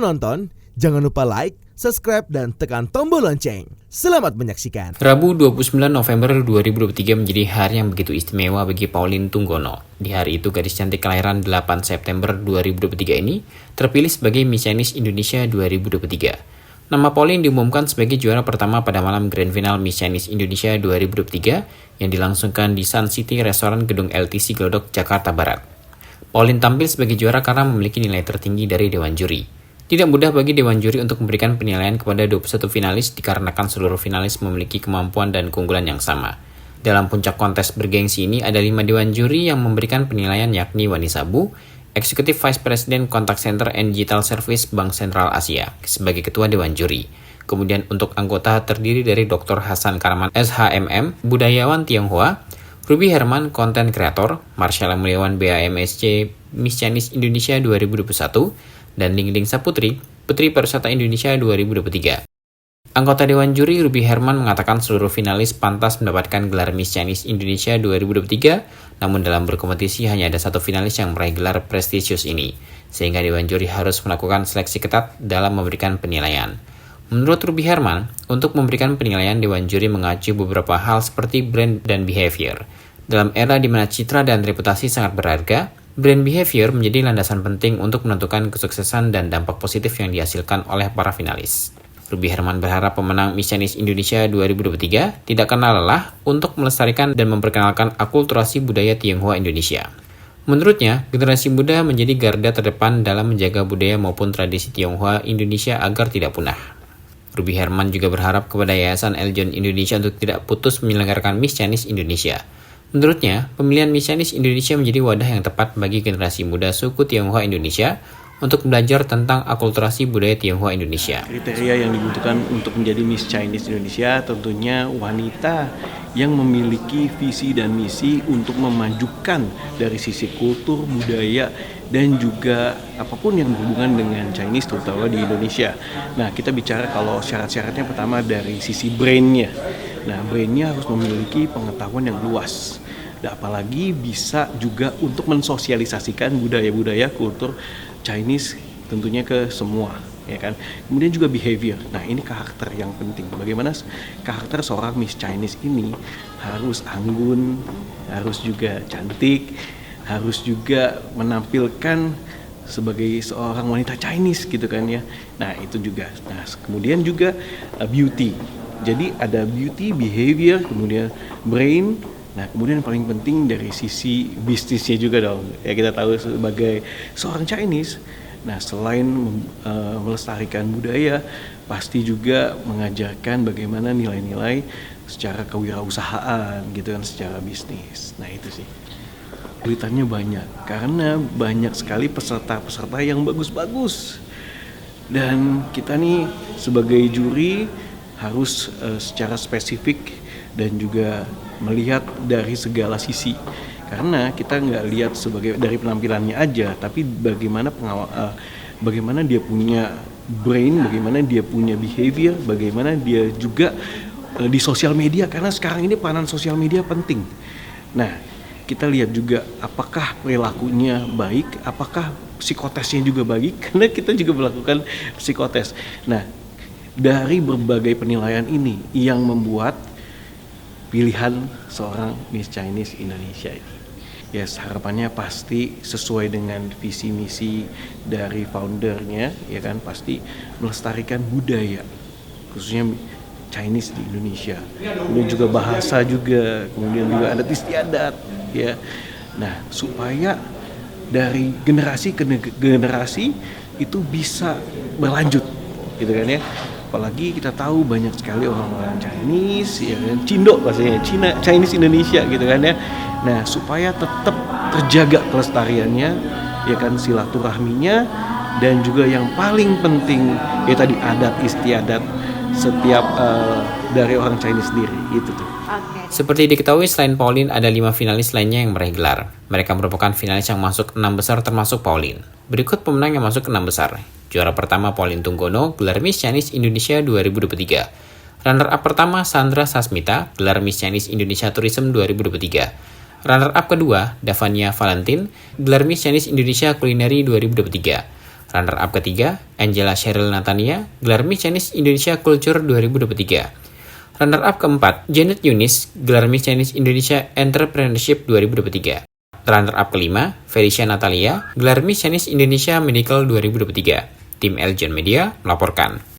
menonton, jangan lupa like, subscribe, dan tekan tombol lonceng. Selamat menyaksikan. Rabu 29 November 2023 menjadi hari yang begitu istimewa bagi Pauline Tunggono. Di hari itu, gadis cantik kelahiran 8 September 2023 ini terpilih sebagai Miss Chinese Indonesia 2023. Nama Pauline diumumkan sebagai juara pertama pada malam Grand Final Miss Chinese Indonesia 2023 yang dilangsungkan di Sun City Restoran Gedung LTC Glodok, Jakarta Barat. Pauline tampil sebagai juara karena memiliki nilai tertinggi dari Dewan Juri. Tidak mudah bagi Dewan Juri untuk memberikan penilaian kepada 21 finalis dikarenakan seluruh finalis memiliki kemampuan dan keunggulan yang sama. Dalam puncak kontes bergengsi ini ada 5 Dewan Juri yang memberikan penilaian yakni Wani Sabu, Executive Vice President Contact Center and Digital Service Bank Sentral Asia sebagai Ketua Dewan Juri. Kemudian untuk anggota terdiri dari Dr. Hasan Karaman SHMM, Budayawan Tionghoa, Ruby Herman, Content Creator, Marshalla Mulyawan BAMSC Miss Chinese Indonesia 2021, dan Ling Saputri, Putri Pariwisata Indonesia 2023. Anggota Dewan Juri Ruby Herman mengatakan seluruh finalis pantas mendapatkan gelar Miss Chinese Indonesia 2023, namun dalam berkompetisi hanya ada satu finalis yang meraih gelar prestisius ini, sehingga Dewan Juri harus melakukan seleksi ketat dalam memberikan penilaian. Menurut Ruby Herman, untuk memberikan penilaian Dewan Juri mengacu beberapa hal seperti brand dan behavior. Dalam era di mana citra dan reputasi sangat berharga, brand behavior menjadi landasan penting untuk menentukan kesuksesan dan dampak positif yang dihasilkan oleh para finalis. Ruby Herman berharap pemenang Miss Chinese Indonesia 2023 tidak kenal lelah untuk melestarikan dan memperkenalkan akulturasi budaya Tionghoa Indonesia. Menurutnya, generasi muda menjadi garda terdepan dalam menjaga budaya maupun tradisi Tionghoa Indonesia agar tidak punah. Ruby Herman juga berharap kepada Yayasan Eljon Indonesia untuk tidak putus menyelenggarakan Miss Chinese Indonesia. Menurutnya, pemilihan Miss Chinese Indonesia menjadi wadah yang tepat bagi generasi muda suku Tionghoa Indonesia untuk belajar tentang akulturasi budaya Tionghoa Indonesia. Kriteria yang dibutuhkan untuk menjadi Miss Chinese Indonesia tentunya wanita yang memiliki visi dan misi untuk memajukan dari sisi kultur, budaya, dan juga apapun yang berhubungan dengan Chinese terutama di Indonesia. Nah, kita bicara kalau syarat-syaratnya pertama dari sisi brainnya. Nah, brainnya harus memiliki pengetahuan yang luas. Dan apalagi bisa juga untuk mensosialisasikan budaya-budaya kultur Chinese tentunya ke semua, ya kan. Kemudian juga behavior. Nah, ini karakter yang penting. Bagaimana karakter seorang Miss Chinese ini harus anggun, harus juga cantik, harus juga menampilkan sebagai seorang wanita Chinese gitu kan ya. Nah, itu juga. Nah, kemudian juga beauty. Jadi ada beauty, behavior, kemudian brain. Nah, kemudian yang paling penting dari sisi bisnisnya juga dong. Ya, kita tahu sebagai seorang Chinese, nah selain melestarikan budaya, pasti juga mengajarkan bagaimana nilai-nilai secara kewirausahaan gitu kan, secara bisnis. Nah, itu sih. Kesulitannya banyak karena banyak sekali peserta-peserta yang bagus-bagus. Dan kita nih sebagai juri harus secara spesifik dan juga melihat dari segala sisi, karena kita nggak lihat sebagai dari penampilannya aja, tapi bagaimana bagaimana dia punya brain, bagaimana dia punya behavior, bagaimana dia juga di sosial media, karena sekarang ini peranan sosial media penting. Nah, kita lihat juga apakah perilakunya baik, apakah psikotesnya juga baik, karena kita juga melakukan psikotes. Nah, dari berbagai penilaian ini yang membuat pilihan seorang Miss Chinese Indonesia ini. Yes, harapannya pasti sesuai dengan visi misi dari foundernya, ya kan, pasti melestarikan budaya, khususnya Chinese di Indonesia. Kemudian juga bahasa juga, kemudian juga adat istiadat, ya. Nah, supaya dari generasi ke generasi itu bisa berlanjut, gitu kan ya. Apalagi kita tahu banyak sekali orang-orang Chinese, ya kan, Cindo bahasanya, Chinese Indonesia gitu kan ya. Nah, supaya tetap terjaga kelestariannya, ya kan, silaturahminya, dan juga yang paling penting ya tadi adat istiadat setiap dari orang Chinese sendiri itu tuh. Seperti diketahui, selain Pauline ada 5 finalis lainnya yang meraih gelar. Mereka merupakan finalis yang masuk 6 besar termasuk Pauline. Berikut pemenang yang masuk ke 6 besar. Juara pertama Pauline Tunggono, gelar Miss Chinese Indonesia 2023. Runner-up pertama Sandra Sasmita, gelar Miss Chinese Indonesia Tourism 2023. Runner-up kedua Davania Valentin, gelar Miss Chinese Indonesia Culinary 2023. Runner-up ketiga, Angela Cheryl Natania, gelar Miss Chinese Indonesia Culture 2023. Runner-up keempat, Janet Yunis, gelar Miss Chinese Indonesia Entrepreneurship 2023. Runner-up kelima, Felicia Natalia, gelar Miss Chinese Indonesia Medical 2023. Tim Eljon Media melaporkan.